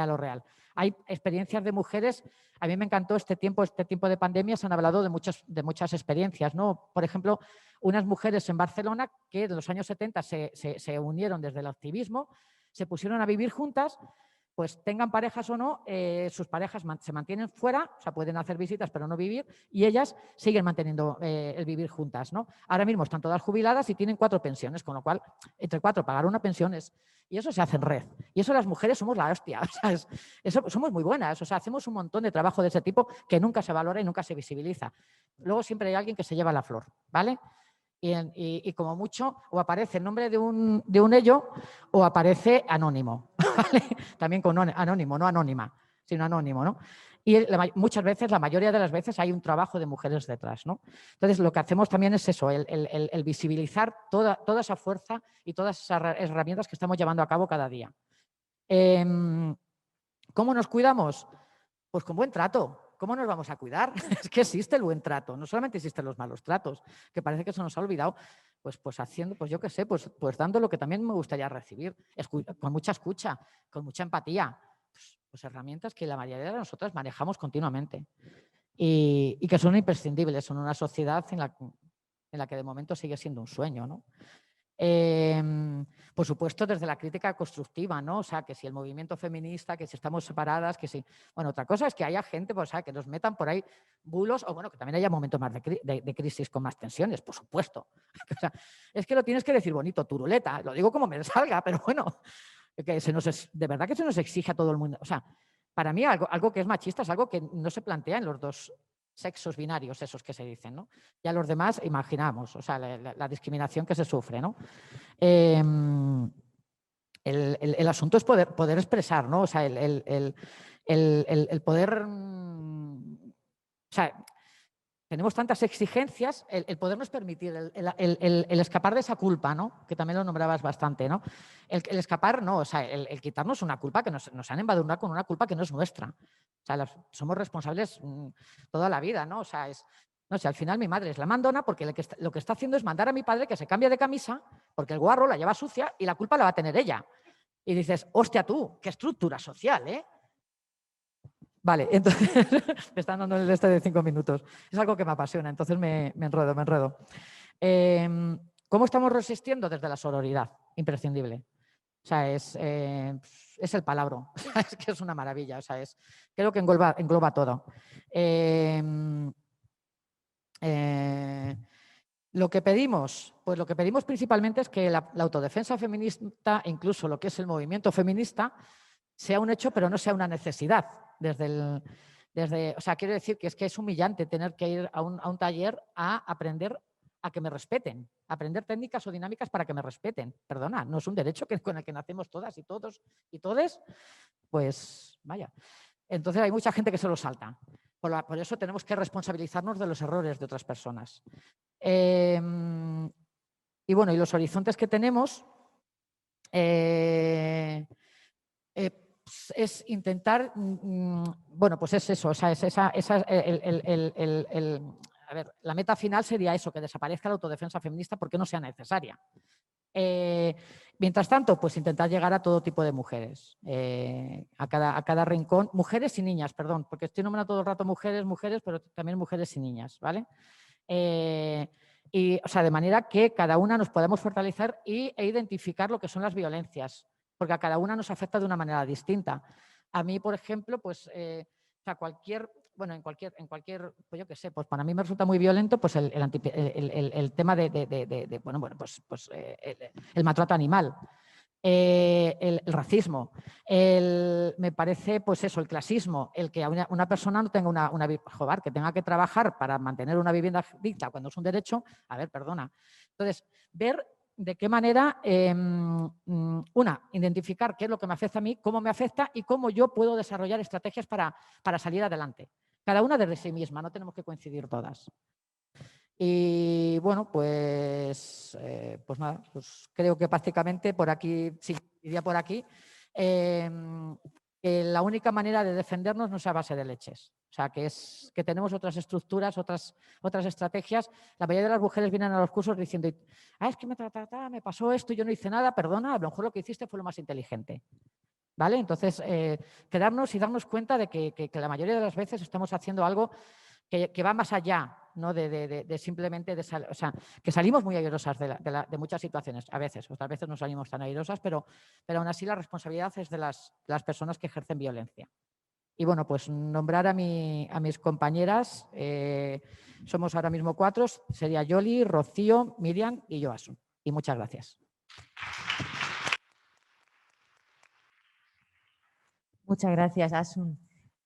lo real. Hay experiencias de mujeres. A mí me encantó este tiempo de pandemia, se han hablado de muchas experiencias, ¿no? Por ejemplo, unas mujeres en Barcelona que en los años 70 se unieron desde el activismo, se pusieron a vivir juntas, pues tengan parejas o no, sus parejas se mantienen fuera, o sea, pueden hacer visitas pero no vivir, y ellas siguen manteniendo el vivir juntas, ¿no? Ahora mismo están todas jubiladas y tienen 4 pensiones, con lo cual, entre 4 pagar una pensión y eso se hace en red. Y eso las mujeres somos la hostia, o sea, somos muy buenas, o sea, hacemos un montón de trabajo de ese tipo que nunca se valora y nunca se visibiliza. Luego siempre hay alguien que se lleva la flor, ¿vale? Y como mucho, o aparece el nombre de un ello o aparece anónimo. ¿Vale? También con anónimo, no anónima, sino anónimo, ¿no? Y muchas veces, la mayoría de las veces, hay un trabajo de mujeres detrás, ¿no? Entonces, lo que hacemos también es eso, el visibilizar toda esa fuerza y todas esas herramientas que estamos llevando a cabo cada día. ¿Cómo nos cuidamos? Pues con buen trato. ¿Cómo nos vamos a cuidar? Es que existe el buen trato, no solamente existen los malos tratos, que parece que se nos ha olvidado, pues haciendo, pues yo qué sé, pues dando lo que también me gustaría recibir, con mucha escucha, con mucha empatía, pues herramientas que la mayoría de nosotras manejamos continuamente y que son imprescindibles en una sociedad en la que de momento sigue siendo un sueño, ¿no? Por supuesto, desde la crítica constructiva, ¿no? O sea, que si el movimiento feminista, que si estamos separadas, que si... Bueno, otra cosa es que haya gente, pues, o sea, que nos metan por ahí bulos, o bueno, que también haya momentos más de crisis con más tensiones, por supuesto. O sea, es que lo tienes que decir bonito, turuleta, lo digo como me salga, pero bueno, que de verdad que se nos exige a todo el mundo. O sea, para mí algo que es machista es algo que no se plantea en los dos sexos binarios, esos que se dicen, ¿no? Y a los demás imaginamos, o sea, la discriminación que se sufre, ¿no? el asunto es poder expresar, ¿no? O sea, el poder... o sea, tenemos tantas exigencias, el podernos permitir, el escapar de esa culpa, ¿no? Que también lo nombrabas bastante, ¿no? El escapar, no, o sea, el quitarnos una culpa que nos han embadurnado con una culpa que no es nuestra. O sea, somos responsables toda la vida, ¿no? O sea, no sé, al final mi madre es la mandona porque lo que está haciendo es mandar a mi padre que se cambie de camisa porque el guarro la lleva sucia y la culpa la va a tener ella. Y dices, hostia tú, qué estructura social, ¿eh? Vale, entonces me están dando el de 5 minutos. Es algo que me apasiona, entonces me enredo. ¿Cómo estamos resistiendo? Desde la sororidad, imprescindible. O sea, es el palabro, es que es una maravilla, o sea, creo que engloba todo. Lo que pedimos, pues lo que pedimos principalmente es que la autodefensa feminista, incluso lo que es el movimiento feminista, sea un hecho, pero no sea una necesidad. O sea, quiero decir que es humillante tener que ir a un taller a aprender a que me respeten, aprender técnicas o dinámicas para que me respeten. Perdona, no es un derecho con el que nacemos todas y todos y todes. Pues vaya. Entonces hay mucha gente que se lo salta. Por eso tenemos que responsabilizarnos de los errores de otras personas. Y bueno, y los horizontes que tenemos es intentar, bueno, pues es eso, o sea, a ver, la meta final sería eso, que desaparezca la autodefensa feminista porque no sea necesaria. Mientras tanto, pues intentar llegar a todo tipo de mujeres, a cada rincón, mujeres y niñas, perdón, porque estoy nombrando todo el rato mujeres, pero también mujeres y niñas, ¿vale? Y, o sea, de manera que cada una nos podamos fortalecer e identificar lo que son las violencias, porque a cada una nos afecta de una manera distinta. A mí, por ejemplo, pues, o sea, en cualquier, pues yo qué sé, pues para mí me resulta muy violento pues el tema de pues el maltrato animal. El racismo, me parece, pues eso, el clasismo, el que una persona no tenga que tenga que trabajar para mantener una vivienda digna cuando es un derecho, a ver, perdona. Entonces, ver de qué manera, identificar qué es lo que me afecta a mí, cómo me afecta y cómo yo puedo desarrollar estrategias para salir adelante. Cada una desde sí misma, no tenemos que coincidir todas. Y bueno, pues nada, pues creo que prácticamente por aquí, sí, iría por aquí, que la única manera de defendernos no es a base de leches. O sea, que tenemos otras estructuras, otras estrategias. La mayoría de las mujeres vienen a los cursos diciendo, es que me pasó esto y yo no hice nada, perdona, a lo mejor lo que hiciste fue lo más inteligente. ¿Vale? Entonces, quedarnos y darnos cuenta de que la mayoría de las veces estamos haciendo algo que va más allá, ¿no? de simplemente, o sea, que salimos muy airosas de muchas situaciones, a veces, otras veces no salimos tan airosas, pero aún así la responsabilidad es de las personas que ejercen violencia. Y bueno, pues nombrar a mis compañeras, somos ahora mismo 4, sería Yoli, Rocío, Miriam y yo, Asun. Y muchas gracias. Muchas gracias, Asun.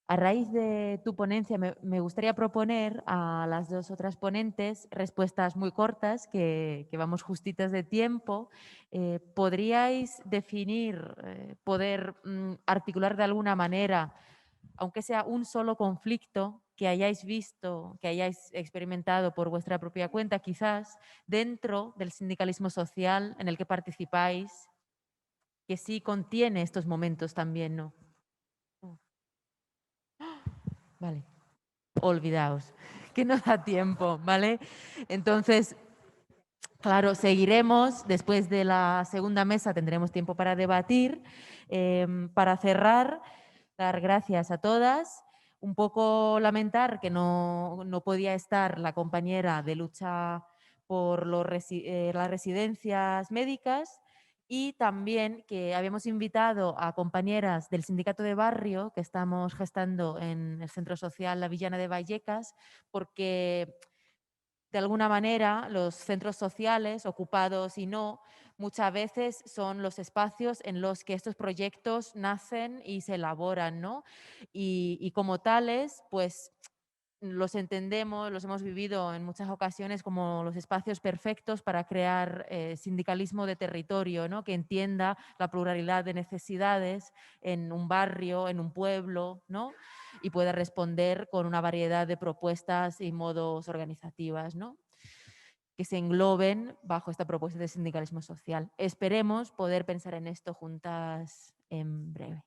A raíz de tu ponencia, me gustaría proponer a las dos otras ponentes respuestas muy cortas, que vamos justitas de tiempo. ¿Podríais definir, poder articular de alguna manera, aunque sea un solo conflicto que hayáis visto, que hayáis experimentado por vuestra propia cuenta, quizás, dentro del sindicalismo social en el que participáis, que sí contiene estos momentos también, ¿no? Vale, olvidaos, que no da tiempo, ¿vale? Entonces, claro, seguiremos, después de la segunda mesa tendremos tiempo para debatir. Para cerrar, dar gracias a todas. Un poco lamentar que no podía estar la compañera de lucha por las residencias médicas, y también que habíamos invitado a compañeras del sindicato de barrio que estamos gestando en el Centro Social La Villana de Vallecas, porque de alguna manera los centros sociales, ocupados y no, muchas veces son los espacios en los que estos proyectos nacen y se elaboran, ¿no? Y como tales, pues los entendemos, los hemos vivido en muchas ocasiones como los espacios perfectos para crear sindicalismo de territorio, ¿no? Que entienda la pluralidad de necesidades en un barrio, en un pueblo, ¿no? Y pueda responder con una variedad de propuestas y modos organizativas, ¿no? Que se engloben bajo esta propuesta de sindicalismo social. Esperemos poder pensar en esto juntas en breve.